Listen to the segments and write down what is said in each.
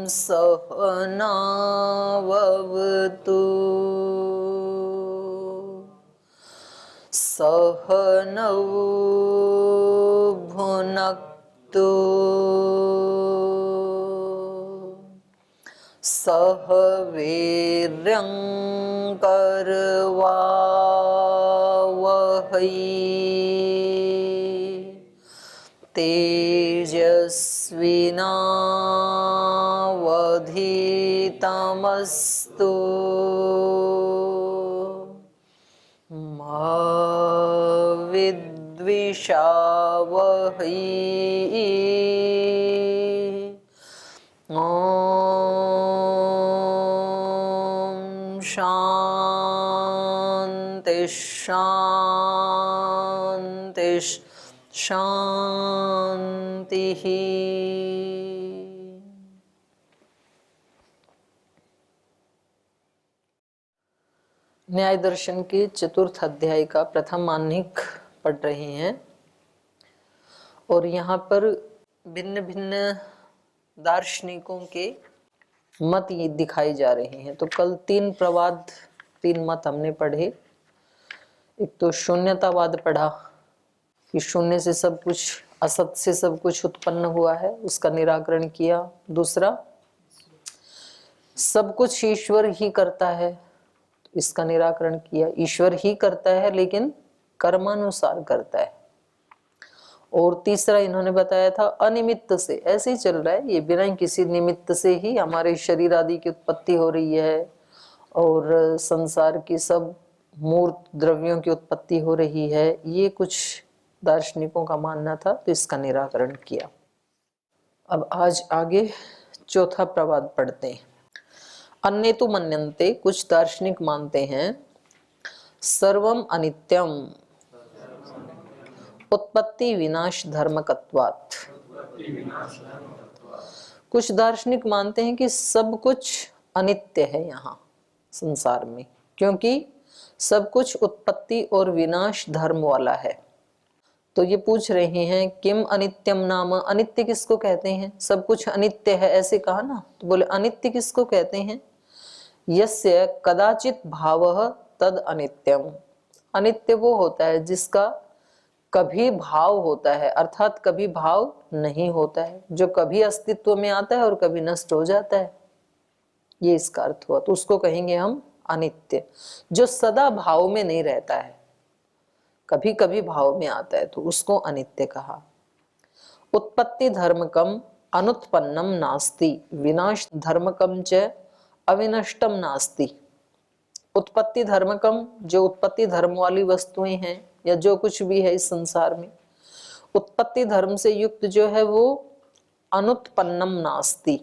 सहनावतु सहनौ भुनक्तु सह वीर्यं करवावहै तेजस्विनावधीतमस्तु मा विद्विषावहै। ॐ शान्ति शान्ति शान्तिः। न्याय दर्शन के चतुर्थ अध्याय का प्रथम आह्निक पढ़ रहे हैं और यहाँ पर भिन्न भिन्न दार्शनिकों के मत ये दिखाए जा रहे हैं। तो कल तीन प्रवाद, तीन मत हमने पढ़े। एक तो शून्यतावाद पढ़ा कि शून्य से सब कुछ, असत से सब कुछ उत्पन्न हुआ है, उसका निराकरण किया। दूसरा, सब कुछ ईश्वर ही करता है, तो इसका निराकरण किया। ईश्वर ही करता है लेकिन कर्मानुसार करता है। और तीसरा इन्होंने बताया था अनिमित्त से, ऐसे ही चल रहा है ये, बिना किसी निमित्त से ही हमारे शरीर आदि की उत्पत्ति हो रही है और संसार की सब मूर्त द्रव्यों की उत्पत्ति हो रही है। ये कुछ दार्शनिकों का मानना था, तो इसका निराकरण किया। अब आज आगे चौथा प्रवाद पढ़ते हैं। अन्य तो मन्यन्ते, कुछ दार्शनिक मानते हैं सर्वम अनित्यम उत्पत्ति विनाश धर्मकत्वात्। कुछ दार्शनिक मानते हैं कि सब कुछ अनित्य है यहाँ संसार में, क्योंकि सब कुछ उत्पत्ति और विनाश धर्म वाला है। तो ये पूछ रहे हैं किम अनित्यम नाम, अनित्य किसको कहते हैं? सब कुछ अनित्य है ऐसे कहा ना, तो बोले अनित्य किसको कहते हैं? यस्य कदाचित भावः तद अनित्यम। अनित्य वो होता है जिसका कभी भाव होता है, अर्थात कभी भाव नहीं होता है, जो कभी अस्तित्व में आता है और कभी नष्ट हो जाता है, ये इसका अर्थ हुआ। तो उसको कहेंगे हम अनित्य। जो सदा भाव में नहीं रहता है, कभी कभी भाव में आता है, तो उसको अनित्य कहा। उत्पत्ति धर्मकम अनुत्पन्नम नास्ति विनाश धर्मकम च अविनष्टम नास्ति। उत्पत्ति धर्मकम, जो उत्पत्ति धर्म वाली वस्तुएं हैं या जो कुछ भी है इस संसार में, उत्पत्ति धर्म से युक्त जो है वो अनुत्पन्नम नास्ति,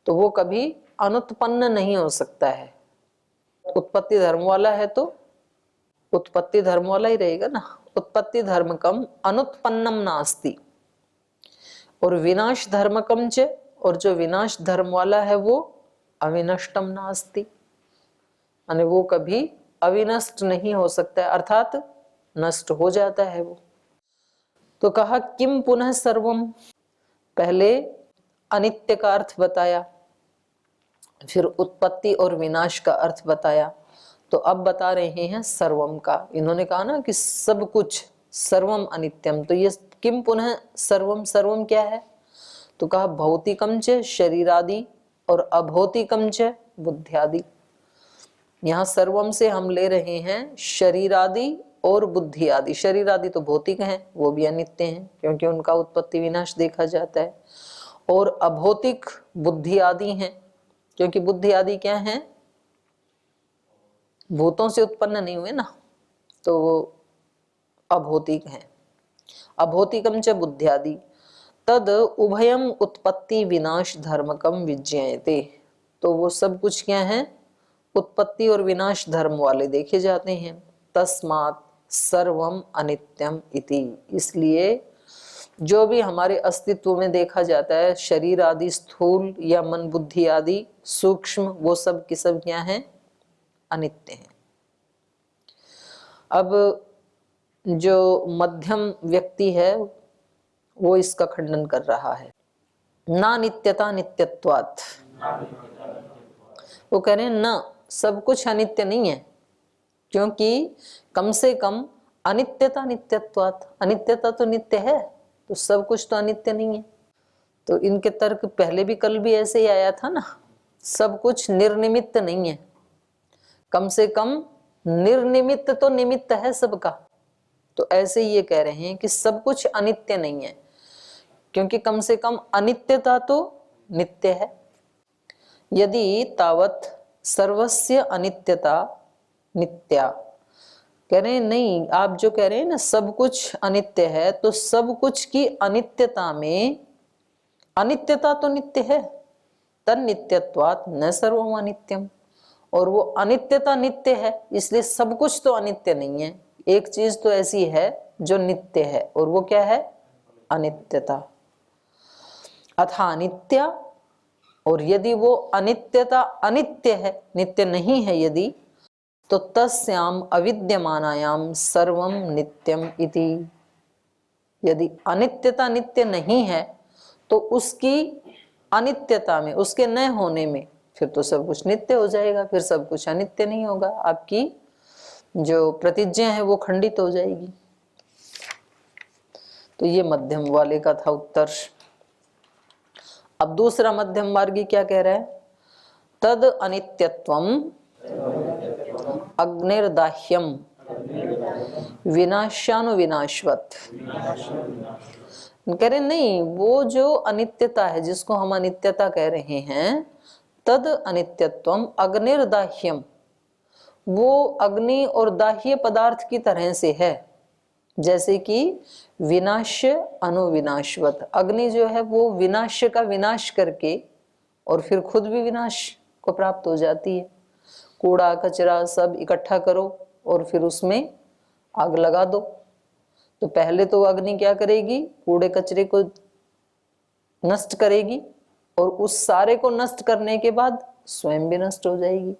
तो वो कभी अनुत्पन्न नहीं हो सकता है। उत्पत्ति धर्म वाला है तो उत्पत्ति धर्म वाला ही रहेगा ना। उत्पत्ति धर्मकम अनुत्पन्नम नास्ति, और विनाश धर्मकम च, और जो विनाश धर्म वाला है वो अविनष्टम नास्ति, यानी वो कभी अविनष्ट नहीं हो सकता है, अर्थात नष्ट हो जाता है वो। तो कहा किम पुनः सर्वम, पहले अनित्य का अर्थ बताया, फिर उत्पत्ति और विनाश का अर्थ बताया, तो अब बता रहे हैं सर्वम का। इन्होंने कहा ना कि सब कुछ, सर्वम अनित्यम, तो ये किम पुनः सर्वम, सर्वम क्या है? तो कहा भौतिकम च शरीरादि और अभौतिकम च बुद्धियादि। यहाँ सर्वम से हम ले रहे हैं शरीर आदि और बुद्धि आदि। शरीर आदि तो भौतिक हैं, वो भी अनित्य हैं क्योंकि उनका उत्पत्ति विनाश देखा जाता है। और अभौतिक बुद्धि आदि हैं, क्योंकि बुद्धि आदि क्या हैं? भूतों से उत्पन्न नहीं हुए ना, तो वो अभौतिक हैं। अभौतिकम च बुद्ध्यादि तद उभयम उत्पत्ति विनाश धर्मकम विज्ञायते। तो वो सब कुछ क्या है? उत्पत्ति और विनाश धर्म वाले देखे जाते हैं। तस्मात् सर्वम अनित्यम इति, इसलिए जो भी हमारे अस्तित्व में देखा जाता है, शरीर आदि स्थूल या मन बुद्धि आदि सूक्ष्म, वो सब की सब क्या है? अनित्य हैं। अब जो मध्यम व्यक्ति है वो इसका खंडन कर रहा है। ना नित्यता नित्यत्वात्। वो कह रहे हैं ना, सब कुछ अनित्य नहीं है, क्योंकि कम से कम अनित्यता नित्यत्वात्, अनित्यता तो नित्य है, तो सब कुछ तो अनित्य नहीं है। तो इनके तर्क पहले भी कल भी ऐसे ही आया था ना, सब कुछ निर्निमित्त नहीं है, कम से कम निर्निमित्त तो निमित्त है सबका। तो ऐसे ही ये कह रहे हैं कि सब कुछ अनित्य नहीं है, क्योंकि कम से कम अनित्यता तो नित्य है। यदि तावत सर्वस्य अनित्यता नित्या, कह रहे हैं नहीं, आप जो कह रहे हैं ना सब कुछ अनित्य है, तो सब कुछ की अनित्यता में अनित्यता तो नित्य है, तन नित्यत्वात् न सर्वम अनित्यम, और वो अनित्यता नित्य है, इसलिए सब कुछ तो अनित्य नहीं है। एक चीज तो ऐसी है जो नित्य है, और वो क्या है? अनित्यता। अथा अनित्या, और यदि वो अनित्यता अनित्य है, नित्य नहीं है यदि, तो तस्याम अविद्यमानायाम सर्वम नित्यम इति। यदि अनित्यता नित्य नहीं है तो उसकी अनित्यता में, उसके न होने में फिर तो सब कुछ नित्य हो जाएगा, फिर सब कुछ अनित्य नहीं होगा, आपकी जो प्रतिज्ञा है वो खंडित हो जाएगी। तो ये मध्यम वाले का था उत्तर। अब दूसरा मध्यम मार्गी क्या कह रहा है? तद अनित्यत्वम अग्निर्दाह्यम विनाशानुविनाशवत। कह रहे नहीं, वो जो अनित्यता है जिसको हम अनित्यता कह रहे हैं, तद अनित्यत्वम अग्निर्दाह्यम, वो अग्नि और दाह्य पदार्थ की तरह से है, जैसे कि विनाश अनुविनाशवत। अग्नि जो है वो विनाश का विनाश करके और फिर खुद भी विनाश को प्राप्त हो जाती है। कूड़ा कचरा सब इकट्ठा करो और फिर उसमें आग लगा दो, तो पहले तो अग्नि क्या करेगी? कूड़े कचरे को नष्ट करेगी, और उस सारे को नष्ट करने के बाद स्वयं भी नष्ट हो जाएगी।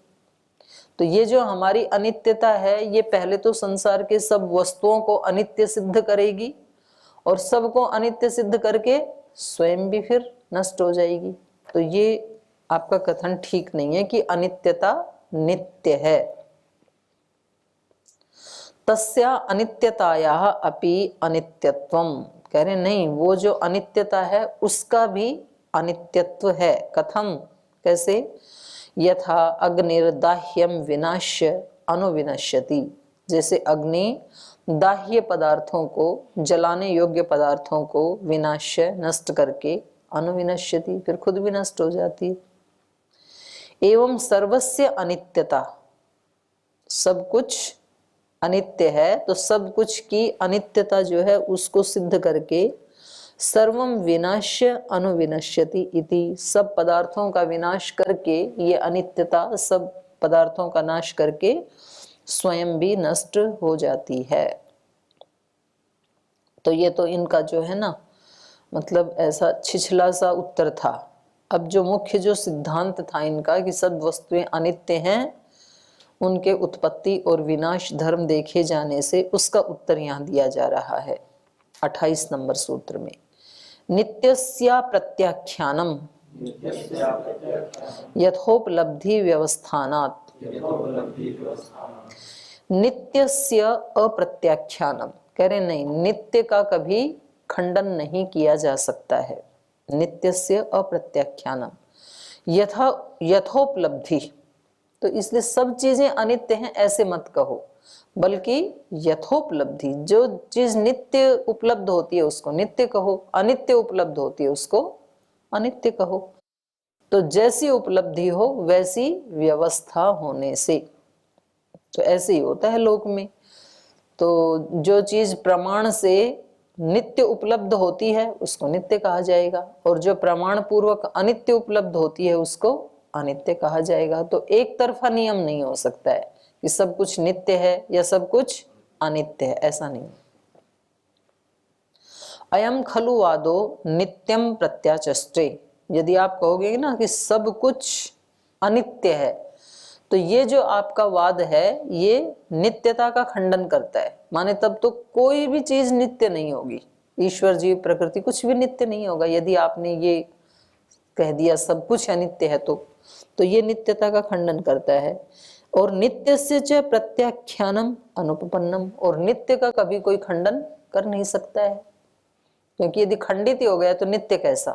तो ये जो हमारी अनित्यता है, ये पहले तो संसार के सब वस्तुओं को अनित्य सिद्ध करेगी, और सबको अनित्य सिद्ध करके स्वयं भी फिर नष्ट हो जाएगी। तो ये आपका कथन ठीक नहीं है कि अनित्यता नित्य है। तस्या अनित्यतायाः अपि अनित्यत्वम, कह रहे नहीं, वो जो अनित्यता है उसका भी अनित्यत्व है। कथम, कैसे? यथा अग्निर्दाह्यम विनाश्य अनुविनश्यति, जैसे अग्नि दाह्य पदार्थों को, जलाने योग्य पदार्थों को विनाश्य नष्ट करके अनुविनश्यति फिर खुद भी नष्ट हो जाती। एवं सर्वस्य अनित्यता, सब कुछ अनित्य है, तो सब कुछ की अनित्यता जो है उसको सिद्ध करके सर्वम विनाश्य अनुविनश्यति इति, सब पदार्थों का विनाश करके, ये अनित्यता सब पदार्थों का नाश करके स्वयं भी नष्ट हो जाती है। तो ये तो इनका जो है ना, मतलब ऐसा छिछला सा उत्तर था। अब जो मुख्य जो सिद्धांत था इनका कि सब वस्तुएं अनित्य हैं, उनके उत्पत्ति और विनाश धर्म देखे जाने से उसका उत्तर यहाँ दिया जा रहा है 28 नंबर सूत्र में। नित्यस्या प्रत्याख्यानम यथोपलब्धि व्यवस्थानात्। नित्यस्य अप्रत्याख्यानम, कह रहे नहीं, नित्य का कभी खंडन नहीं किया जा सकता है। नित्यस्य अप्रत्याख्यानम यथोपलब्धि, तो इसलिए सब चीजें अनित्य हैं ऐसे मत कहो, बल्कि यथोपलब्धि, जो चीज नित्य उपलब्ध होती है उसको नित्य कहो, अनित्य उपलब्ध होती है उसको अनित्य कहो। तो जैसी उपलब्धि हो वैसी व्यवस्था होने से, तो ऐसे ही होता है लोक में। तो जो चीज प्रमाण से नित्य उपलब्ध होती है उसको नित्य कहा जाएगा, और जो प्रमाण पूर्वक अनित्य उपलब्ध होती है उसको अनित्य कहा जाएगा। तो एक तरफा नियम नहीं हो सकता है कि सब कुछ नित्य है या सब कुछ अनित्य है, ऐसा नहीं। अयम खलु वादो नित्यम प्रत्याचष्टे, यदि आप कहोगे ना कि सब कुछ अनित्य है, तो ये जो आपका वाद है ये नित्यता का खंडन करता है। माने तब तो कोई भी चीज नित्य नहीं होगी, ईश्वर जीव प्रकृति कुछ भी नित्य नहीं होगा। यदि आपने ये कह दिया सब कुछ अनित्य है तो ये नित्यता का खंडन करता है। और नित्यस्य च प्रत्याख्यानम अनुपपन्नम, और नित्य का कभी कोई खंडन कर नहीं सकता है, क्योंकि यदि खंडित ही हो गया तो नित्य कैसा।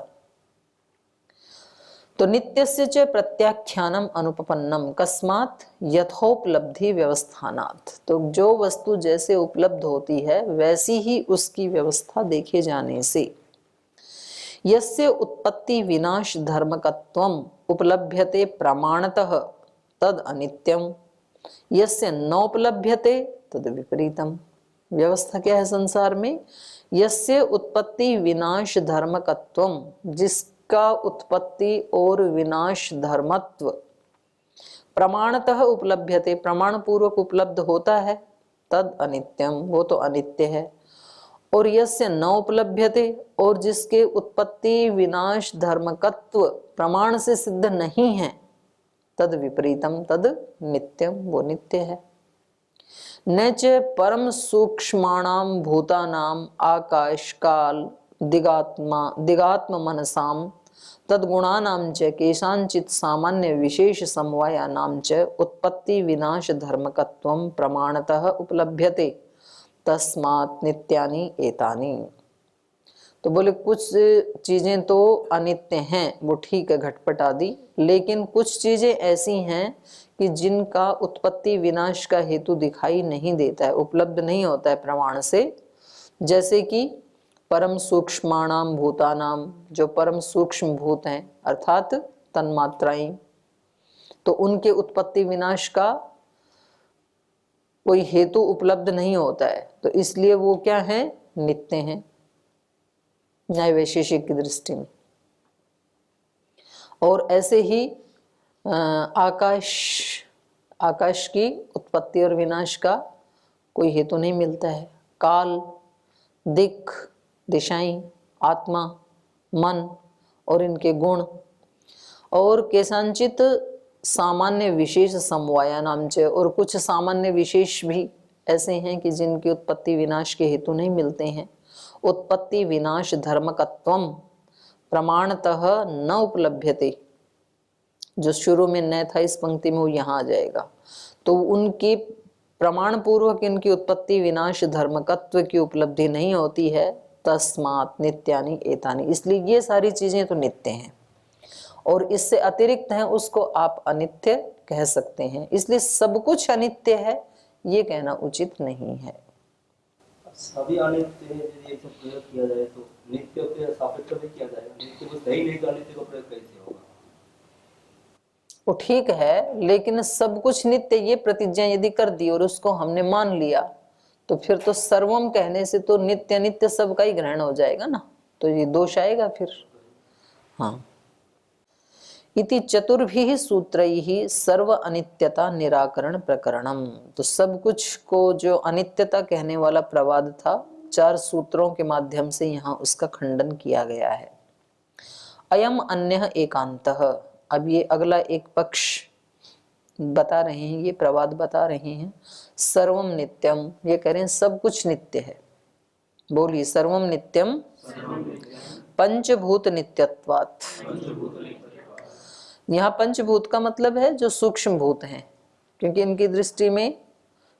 तो नित्यस्य च प्रत्याख्यानम अनुपपन्नम कस्मात् यथोपलब्धि व्यवस्थानात्, तो जो वस्तु जैसे उपलब्ध होती है वैसी ही उसकी व्यवस्था देखे जाने से। यस्य उत्पत्ति विनाश धर्मकत्वम उपलभ्यते प्रमाणतः तद अनित्यम, यस्य नोपलभ्यते तद विपरीतम। व्यवस्था क्या है संसार में? यस्य उत्पत्ति विनाश धर्मकत्वम, जिसका उत्पत्ति और विनाश धर्मत्व प्रमाणतः उपलभ्यते, प्रमाण पूर्वक उपलब्ध होता है, तद अनित्यम, वो तो अनित्य है। और यस्य न उपलभ्यते, और जिसके उत्पत्ति विनाश धर्मकत्व प्रमाण से सिद्ध नहीं है, तद विपरीतम, तद नित्यम, वो नित्य है। न च परम सूक्ष्माणाम भूतानाम आकाश काल दिगात्म मनसाम तद्गुणानाम च केषांचित् सामान्य विशेष समवायानाम च उत्पत्ति विनाश धर्मकत्वम प्रमाणतः उपलभ्यते तस्मात् नित्यानि एतानि। तो बोले कुछ चीजें तो अनित्य हैं, वो ठीक है, घटपट आदि, लेकिन कुछ चीजें ऐसी हैं कि जिनका उत्पत्ति विनाश का हेतु दिखाई नहीं देता है, उपलब्ध नहीं होता है प्रमाण से। जैसे कि परम सूक्ष्माणाम भूतानाम, जो परम सूक्ष्म भूत हैं अर्थात तन्मात्राएं, तो उनके उत्पत्ति विनाश का कोई हेतु उपलब्ध नहीं होता है, तो इसलिए वो क्या है? नित्य हैं न्याय वैशेषिक की दृष्टि में। और ऐसे ही आकाश की उत्पत्ति और विनाश का कोई हेतु नहीं मिलता है। काल, दिक्, दिशाएं, आत्मा, मन और इनके गुण, और केषांचित सामान्य विशेष समवाया नाम च, और कुछ सामान्य विशेष भी ऐसे हैं कि जिनकी उत्पत्ति विनाश के हेतु नहीं मिलते हैं। उत्पत्ति विनाश धर्मकत्वम प्रमाणतः न उपलभ्यते, जो शुरू में न था इस पंक्ति में वो यहाँ आ जाएगा। तो उनकी प्रमाण पूर्वक इनकी उत्पत्ति विनाश धर्मकत्व की उपलब्धि नहीं होती है। तस्मात् नित्यानि एतानि, इसलिए ये सारी चीजें तो नित्य हैं, और इससे अतिरिक्त हैं उसको आप अनित्य कह सकते हैं। इसलिए सब कुछ अनित्य है ये कहना उचित नहीं है। सभी अनित्य है, यदि इसका प्रयोग किया जाए तो नित्य के सापेक्ष में किया जाएगा। नित्य को सही नहीं तो अनित्य का प्रयोग कैसे होगा? वो ठीक है, लेकिन सब कुछ नित्य ये प्रतिज्ञा यदि कर दी और उसको हमने मान लिया तो फिर तो सर्वम कहने से तो नित्य नित्य सबका ही ग्रहण हो जाएगा ना, तो ये दोष आएगा फिर। हाँ, इति चतुर्भिः सूत्रैः सर्व अनित्यता निराकरण प्रकरणम। तो सब कुछ को जो अनित्यता कहने वाला प्रवाद था, 4 सूत्रों के माध्यम से यहाँ उसका खंडन किया गया है। अयम अन्यः एकांतः, अब ये अगला एक पक्ष बता रहे हैं, ये प्रवाद बता रहे हैं। सर्वम नित्यम, ये कह रहे हैं सब कुछ नित्य है। बोलिए सर्वम नित्यम पंचभूत नित्यत्वात्। यहाँ पंचभूत का मतलब है जो सूक्ष्म भूत हैं, क्योंकि इनकी दृष्टि में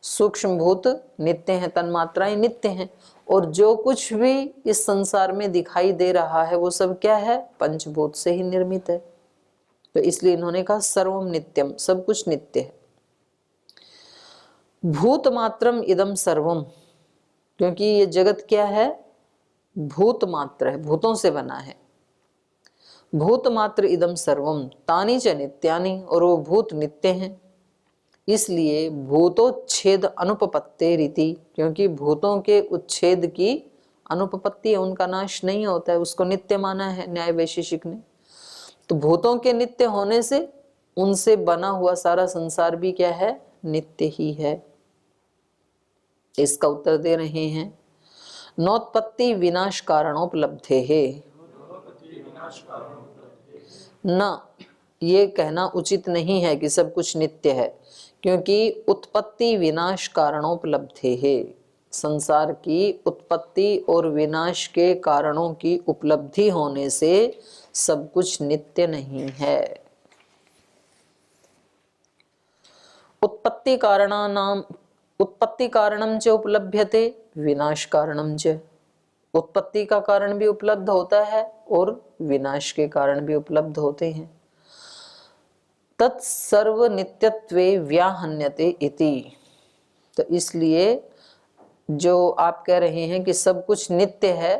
सूक्ष्म भूत नित्य हैं, तन्मात्राएं नित्य हैं, और जो कुछ भी इस संसार में दिखाई दे रहा है वो सब क्या है? पंचभूत से ही निर्मित है। तो इसलिए इन्होंने कहा सर्वम नित्यम, सब कुछ नित्य है। भूत मात्रम इदम सर्वम, क्योंकि ये जगत क्या है? भूत मात्र है, भूतों से बना है। भूत मात्र इदम सर्वम तानि च नित्यानि, और वो भूत नित्य हैं। इसलिए भूतोच्छेद अनुपपत्ते रीति, क्योंकि भूतों के उच्छेद की अनुपपत्ति है, उनका नाश नहीं होता है, उसको नित्य माना है न्याय वैशेषिक ने। तो भूतों के नित्य होने से उनसे बना हुआ सारा संसार भी क्या है? नित्य ही है। इसका उत्तर दे रहे हैं नोत्पत्ति विनाश कारणोपलब्धे है न, ये कहना उचित नहीं है कि सब कुछ नित्य है, क्योंकि उत्पत्ति विनाश कारणोपलब्धे है, संसार की उत्पत्ति और विनाश के कारणों की उपलब्धि होने से सब कुछ नित्य नहीं है। उत्पत्ति कारणम च उपलभ्यते विनाश कारणम च। उत्पत्ति का कारण भी उपलब्ध होता है और विनाश के कारण भी उपलब्ध होते हैं। तत्सर्व नित्यत्वे व्याहन्यते इति। तो इसलिए जो आप कह रहे हैं कि सब कुछ नित्य है,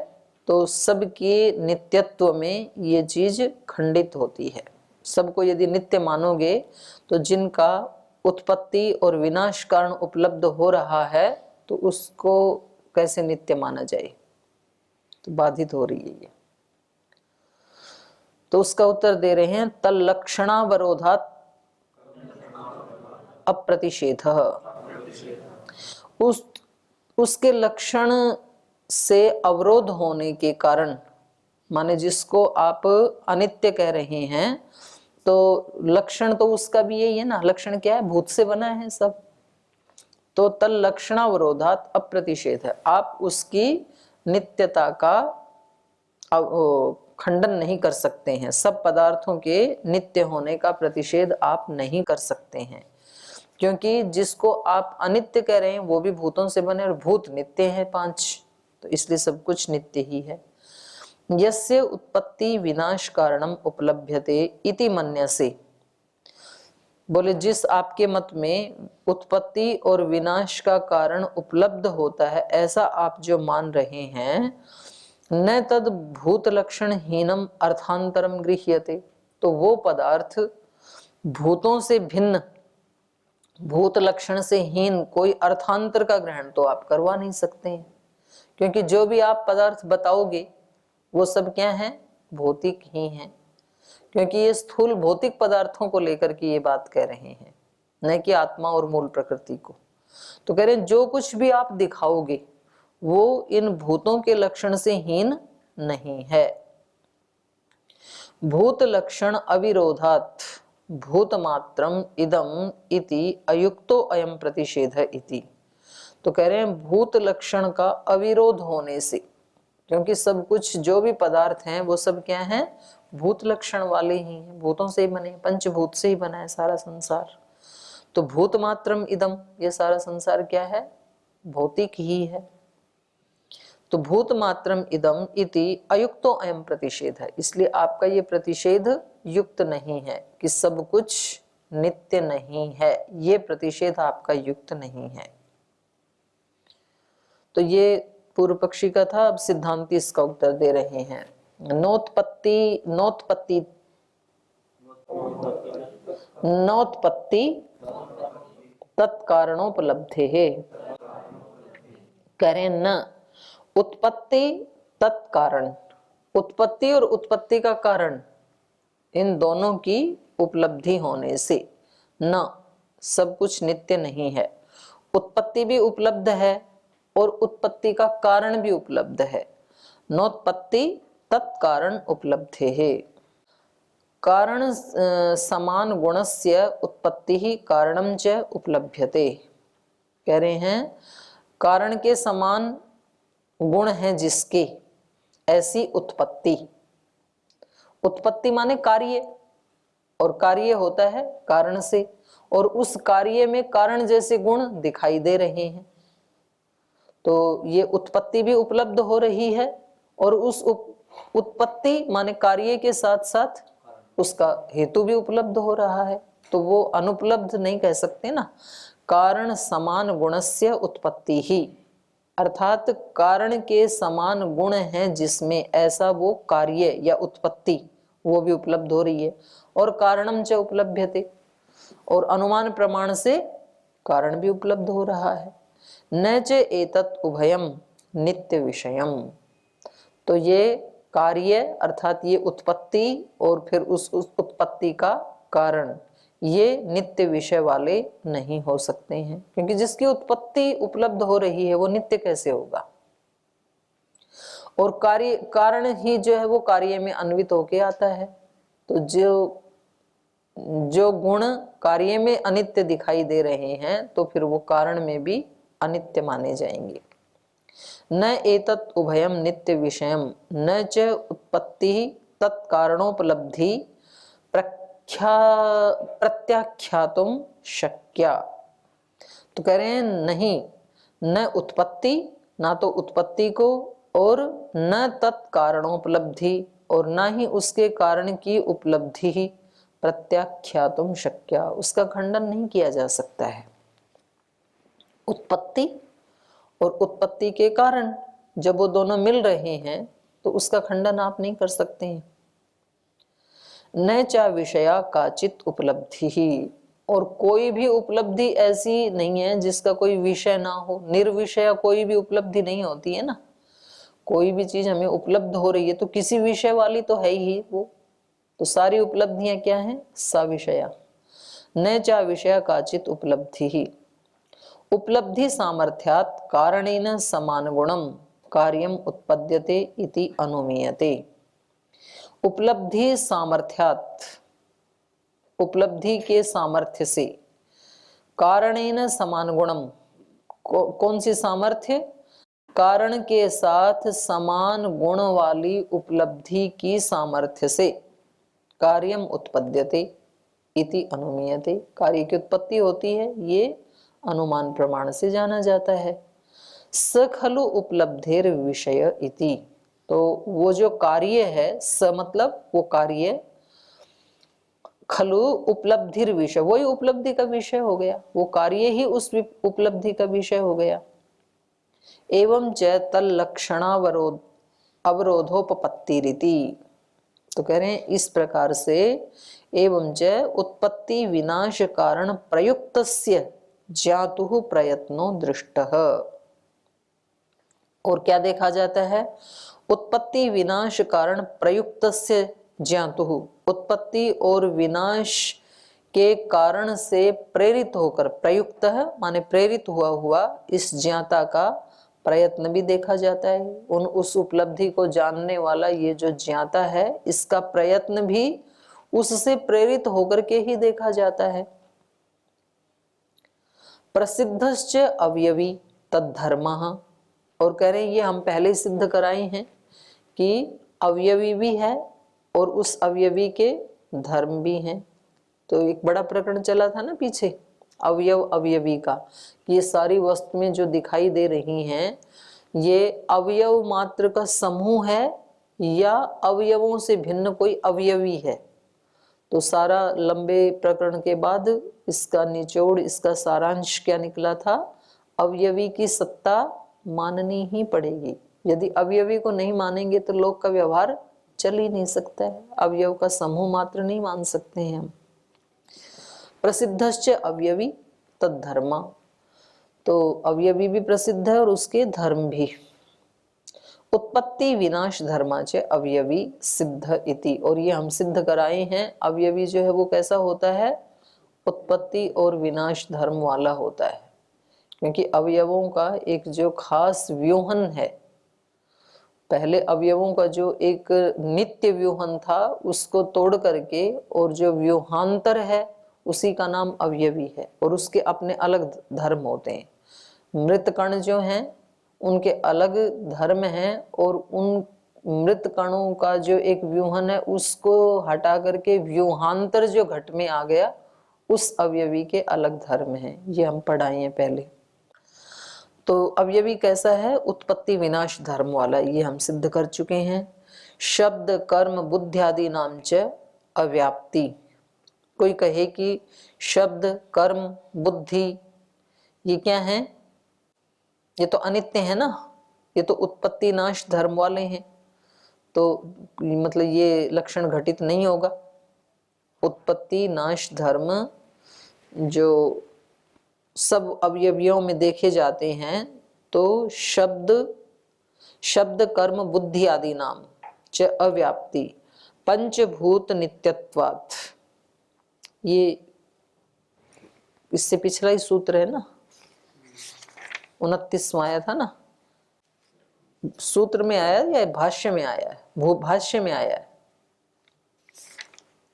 तो सबके नित्यत्व में ये चीज खंडित होती है। सबको यदि नित्य मानोगे तो जिनका उत्पत्ति और विनाश कारण उपलब्ध हो रहा है तो उसको कैसे नित्य माना जाए, तो बाधित हो रही है ये। तो उसका उत्तर दे रहे हैं तल्लक्षणावरोधात् अप्रतिषेधः। उसके लक्षण से अवरोध होने के कारण, माने जिसको आप अनित्य कह रहे हैं, तो लक्षण तो उसका भी यही है ना। लक्षण क्या है? भूत से बना है सब। तो तल्लक्षणावरोधात् अप्रतिषेध है, आप उसकी नित्यता का खंडन नहीं कर सकते हैं। सब पदार्थों के नित्य होने का प्रतिषेध आप नहीं कर सकते हैं, क्योंकि जिसको आप अनित्य कह रहे हैं वो भी भूतों से बने और भूत नित्य हैं 5, तो इसलिए सब कुछ नित्य ही है। यस्य उत्पत्ति विनाश कारणम उपलभ्यते इति मन्यसे। बोले जिस आपके मत में उत्पत्ति और विनाश का कारण उपलब्ध होता है, ऐसा आप जो मान रहे हैं, न तद भूत लक्षण हीनम अर्थांतरम गृह्यते। तो वो पदार्थ भूतों से भिन्न, भूत लक्षण से हीन कोई अर्थांतर का ग्रहण तो आप करवा नहीं सकते हैं, क्योंकि जो भी आप पदार्थ बताओगे वो सब क्या है? भौतिक ही हैं, क्योंकि ये स्थूल भौतिक पदार्थों को लेकर के ये बात कह रहे हैं, न कि आत्मा और मूल प्रकृति को। तो कह रहे हैं जो कुछ भी आप दिखाओगे वो इन भूतों के लक्षण से हीन नहीं है। भूत लक्षण अविरोधात् भूत मात्रम इदम इति अयुक्तो अयम प्रतिषेध इति। तो कह रहे हैं भूत लक्षण का अविरोध होने से, क्योंकि सब कुछ जो भी पदार्थ हैं वो सब क्या हैं? भूत लक्षण वाले ही हैं, भूतों से ही बने, पंचभूत से ही बना है सारा संसार। तो भूत मात्रम इदम, ये सारा संसार क्या है? भौतिक ही है। तो भूत मात्रम इदम इति अयुक्तो अयम प्रतिषेध है, इसलिए आपका ये प्रतिषेध युक्त नहीं है कि सब कुछ नित्य नहीं है। ये प्रतिषेध आपका युक्त नहीं है। तो ये पूर्व पक्षी का था। अब सिद्धांती इसका उत्तर दे रहे हैं। नोत्पत्ति तत्कारणोपलब्धे है, करें न उत्पत्ति तत्कारण। उत्पत्ति और उत्पत्ति का कारण, इन दोनों की उपलब्धि होने से न सब कुछ नित्य नहीं है। उत्पत्ति भी उपलब्ध है और उत्पत्ति का कारण भी उपलब्ध है। नोत्पत्ति तत्कारण उपलब्धे है। कारण समान गुणस्य उत्पत्ति ही कारणम च उपलभ्यते। कह रहे हैं कारण के समान गुण है जिसके, ऐसी उत्पत्ति। उत्पत्ति माने कार्य, और कार्य होता है कारण से, और उस कार्य में कारण जैसे गुण दिखाई दे रहे हैं। तो ये उत्पत्ति भी उपलब्ध हो रही है, और उस उत्पत्ति माने कार्य के साथ साथ उसका हेतु भी उपलब्ध हो रहा है। तो वो अनुपलब्ध नहीं कह सकते ना। कारण समान गुणस्य उत्पत्ति ही, अर्थात कारण के समान गुण हैं जिसमें, ऐसा वो कार्य या उत्पत्ति वो भी उपलब्ध हो रही है। और कारणम च उपलभ्यते, और अनुमान प्रमाण से कारण भी उपलब्ध हो रहा है। न च एतत् उभयम नित्य विषयम। तो ये कार्य अर्थात ये उत्पत्ति और फिर उस उत्पत्ति का कारण, ये नित्य विषय वाले नहीं हो सकते हैं, क्योंकि जिसकी उत्पत्ति उपलब्ध हो रही है वो नित्य कैसे होगा। और कार्य कारण ही जो है वो कार्य में अन्वित होके आता है। तो जो गुण कार्य में अनित्य दिखाई दे रहे हैं तो फिर वो कारण में भी अनित्य माने जाएंगे। न एतत् उभयम नित्य विषयम न च उत्पत्ति तत्कारणोपलब्धि प्रत्याख्यातुम शक्या। तो कह रहे हैं नहीं, न उत्पत्ति, ना तो उत्पत्ति को, और न तत्कारणोपलब्धि, और ना ही उसके कारण की उपलब्धि ही प्रत्याख्यातुम शक्या, उसका खंडन नहीं किया जा सकता है। उत्पत्ति और उत्पत्ति के कारण जब वो दोनों मिल रहे हैं तो उसका खंडन आप नहीं कर सकते हैं। न चा विषया काचित उपलब्धि ही, और कोई भी उपलब्धि ऐसी नहीं है जिसका कोई विषय ना हो। निर्विषय कोई भी उपलब्धि नहीं होती है ना। कोई भी चीज हमें उपलब्ध हो रही है तो किसी विषय वाली तो है ही वो। तो सारी उपलब्धियां क्या हैं? सविषया। न चा विषया काचित उपलब्धि ही। उपलब्धि सामर्थ्यात् कारणेन समान गुणम कार्यम उत्पद्यते इति अनुमीयते। उपलब्धि सामर्थ्यात्, उपलब्धि के सामर्थ्य से, कारणेन समान गुणम, कौन सी सामर्थ्य? कारण के साथ समान गुण वाली उपलब्धि की सामर्थ्य से कार्यम उत्पद्यते इति अनुमीयते, कार्य की उत्पत्ति होती है, ये अनुमान प्रमाण से जाना जाता है। स खलु उपलब्धिर विषय इति, तो वो जो कार्य है, स मतलब वो कार्य, खलु उपलब्धिर विषय, वही उपलब्धि का विषय हो गया, वो कार्य ही उस उपलब्धि का विषय हो गया। एवं च तल लक्षणावरोध अवरोधोपपत्ति रीति, तो कह रहे हैं इस प्रकार से एवं च उत्पत्ति विनाश कारण प्रयुक्तस्य ज्ञातुः प्रयत्नो दृष्टः। और क्या देखा जाता है? उत्पत्ति विनाश कारण प्रयुक्तस्य ज्ञातुः, उत्पत्ति और विनाश के कारण से प्रेरित होकर, प्रयुक्त है माने प्रेरित हुआ इस ज्ञाता का प्रयत्न भी देखा जाता है। उस उपलब्धि को जानने वाला ये जो ज्ञाता है, इसका प्रयत्न भी उससे प्रेरित होकर के ही देखा जाता है। प्रसिद्धश्च अवयवी तद्धर्मः, और कह रहे हैं ये हम पहले सिद्ध कराए हैं कि अवयवी भी है और उस अवयवी के धर्म भी हैं। तो एक बड़ा प्रकरण चला था ना पीछे, अवयव अवयवी का, कि ये सारी वस्तु में जो दिखाई दे रही हैं ये अवयव मात्र का समूह है या अवयवों से भिन्न कोई अवयवी है। तो सारा लंबे प्रकरण के बाद इसका निचोड़, इसका सारांश क्या निकला था? अवयवी की सत्ता माननी ही पड़ेगी। यदि अवयवी को नहीं मानेंगे तो लोक का व्यवहार चल ही नहीं सकता है। अवयव का समूह मात्र नहीं मान सकते हैं हम। प्रसिद्धश्च अवयवी तद्धर्मा, तो अवयवी भी प्रसिद्ध है और उसके धर्म भी। उत्पत्ति विनाश धर्माच अवयवी सिद्ध इति, और ये हम सिद्ध कराए हैं। अवयवी जो है वो कैसा होता है? उत्पत्ति और विनाश धर्म वाला होता है, क्योंकि अवयवों का एक जो खास व्यूहन है, पहले अवयवों का जो एक नित्य व्यूहन था उसको तोड़ करके और जो व्यूहांतर है उसी का नाम अवयवी है, और उसके अपने अलग धर्म होते हैं। मृत कण जो हैं उनके अलग धर्म हैं, और उन मृत कणों का जो एक व्यूहन है उसको हटा करके व्यूहांतर जो घट में आ गया उस अवयवी के अलग धर्म हैं। ये हम पढ़ाए हैं पहले। तो अवयवी कैसा है? उत्पत्ति विनाश धर्म वाला, ये हम सिद्ध कर चुके हैं। शब्द कर्म बुद्धि आदि नाम च अव्याप्ति, कोई कहे कि शब्द कर्म बुद्धि ये क्या है? ये तो अनित्य है ना, ये तो उत्पत्ति नाश धर्म वाले हैं, तो मतलब ये लक्षण घटित नहीं होगा। उत्पत्ति नाश धर्म जो सब अवयवियों में देखे जाते हैं, तो शब्द कर्म बुद्धि आदि नाम च अव्याप्ति पंचभूत नित्यत्वात्, ये इससे पिछला ही सूत्र है ना, 29वां आया था ना। सूत्र में आया या भाष्य में आया है? भाष्य में आया है।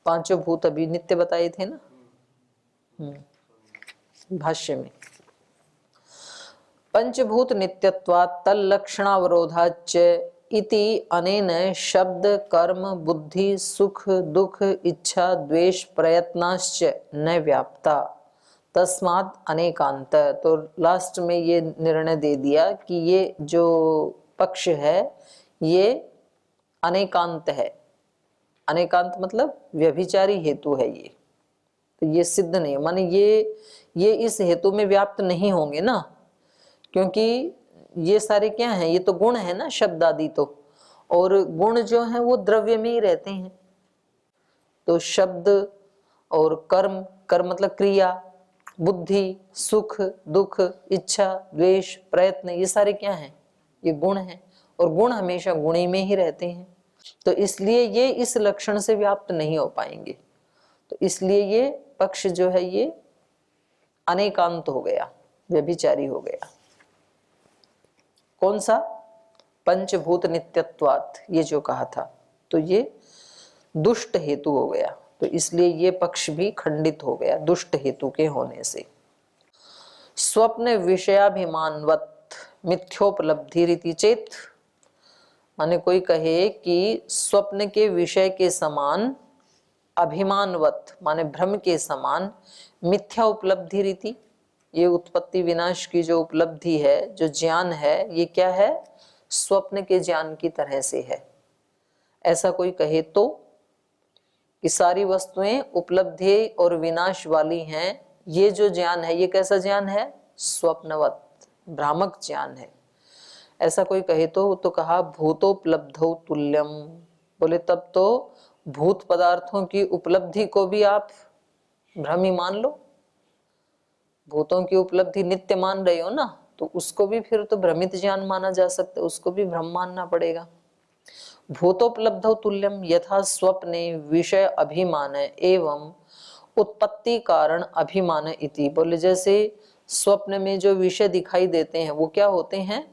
पांचों भूत अभी नित्य बताए थे ना, भाष्य में। पंचभूत नित्यत्वात् तल्लक्षणावरोधाच्च इति अनेन शब्द कर्म बुद्धि सुख दुख इच्छा द्वेष प्रयत्नाश्च न व्याप्ता तस्मात् अनेकांत। तो लास्ट में ये निर्णय दे दिया कि ये जो पक्ष है ये अनेकांत है। अनेकांत मतलब व्यभिचारी हेतु है ये, तो ये सिद्ध नहीं, माने ये इस हेतु में व्याप्त नहीं होंगे ना, क्योंकि ये सारे क्या हैं, ये तो गुण है ना शब्द आदि तो, और गुण जो है वो द्रव्य में ही रहते हैं। तो शब्द और कर्म, कर्म मतलब क्रिया, बुद्धि सुख दुख इच्छा द्वेष प्रयत्न, ये सारे क्या हैं, ये गुण हैं, और गुण हमेशा गुणी में ही रहते हैं। तो इसलिए ये इस लक्षण से व्याप्त नहीं हो पाएंगे। तो इसलिए ये पक्ष जो है ये अनेकांत हो गया, व्यभिचारी हो गया। कौन सा? पंचभूत नित्यत्वात्, ये जो कहा था, तो ये दुष्ट हेतु हो गया। तो इसलिए ये पक्ष भी खंडित हो गया दुष्ट हेतु के होने से। स्वप्न विषयाभिमानवत् मिथ्योपलब्धि रीति चेत, माने कोई कहे कि स्वप्न के विषय के समान अभिमानवत माने भ्रम के समान मिथ्या उपलब्धि रीति, ये उत्पत्ति विनाश की जो उपलब्धि है, जो ज्ञान है, ये क्या है, स्वप्न के ज्ञान की तरह से है। ऐसा कोई कहे तो कि सारी वस्तुएं उपलब्धि और विनाश वाली हैं, ये जो ज्ञान है ये कैसा ज्ञान है, स्वप्नवत भ्रामक ज्ञान है। ऐसा कोई कहे तो कहा भूतोपलब्धौ तुल्यम, बोले तब तो भूत पदार्थों की उपलब्धि को भी आप भ्रम ही मान लो। भूतों की उपलब्धि नित्य मान रहे हो ना, तो उसको भी फिर तो भ्रमित ज्ञान माना जा सकता है, उसको भी भ्रम मानना पड़ेगा। भूतोपलब्धौ तुल्यम यथा स्वप्ने विषय अभिमान एवं उत्पत्ति कारण अभिमान इति, बोले जैसे स्वप्न में जो विषय दिखाई देते हैं वो क्या होते हैं,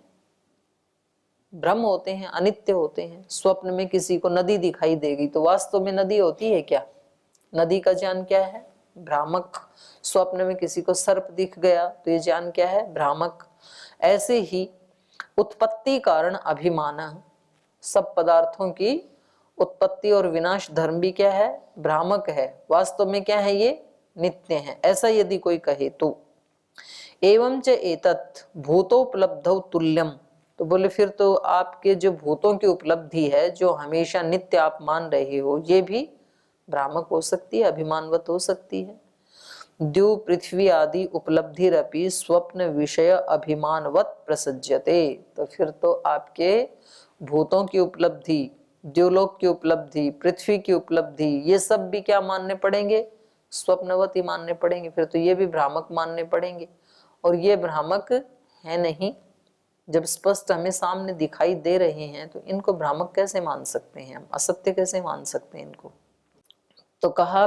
भ्रम होते हैं, अनित्य होते हैं। स्वप्न में किसी को नदी दिखाई देगी तो वास्तव में नदी होती है क्या, नदी का ज्ञान क्या है, भ्रामक। स्वप्न में किसी को सर्प दिख गया तो ये ज्ञान क्या है, भ्रामक। ऐसे ही उत्पत्ति कारण अभिमान, सब पदार्थों की उत्पत्ति और विनाश धर्म भी क्या है, भ्रामक है, वास्तव में क्या है, ये नित्य है। ऐसा यदि कोई कहे तो एवं च एतत् भूतोपलब्धौ तुल्यम, तो बोले फिर तो आपके जो भूतों की उपलब्धि है जो हमेशा नित्य आप मान रहे हो, ये भी भ्रामक हो सकती है, अभिमानवत हो सकती है। द्यू पृथ्वी आदि उपलब्धिरपि स्वप्न विषय अभिमानवत प्रसज्यते, तो फिर तो आपके भूतों की उपलब्धि, द्युलोक की उपलब्धि, पृथ्वी की उपलब्धि, ये सब भी क्या मानने पड़ेंगे, स्वप्नवत ही मानने पड़ेंगे। फिर तो ये भी भ्रामक मानने पड़ेंगे, और ये भ्रामक है नहीं। जब स्पष्ट हमें सामने दिखाई दे रहे हैं तो इनको भ्रामक कैसे मान सकते हैं हम, असत्य कैसे मान सकते हैं इनको। तो कहा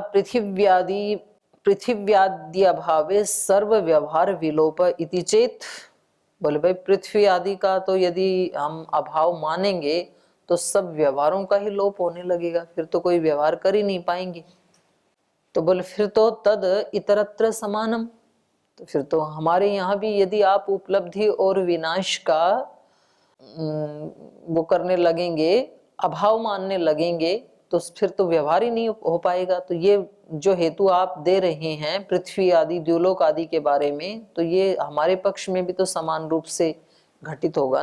पृथिव्यादि अभावे सर्व व्यवहार विलोप इति चेत, बोले भाई पृथ्वी आदि का तो यदि हम अभाव मानेंगे तो सब व्यवहारों का ही लोप होने लगेगा, फिर तो कोई व्यवहार कर ही नहीं पाएंगे। तो बोले फिर तो तद इतरत्र समानम, तो फिर तो हमारे यहाँ भी यदि आप उपलब्धि और विनाश का वो करने लगेंगे, अभाव मानने लगेंगे, तो फिर तो व्यवहार ही नहीं हो पाएगा। तो ये जो हेतु आप दे रहे हैं पृथ्वी आदि द्युलोक आदि के बारे में, तो ये हमारे पक्ष में भी तो समान रूप से घटित होगा।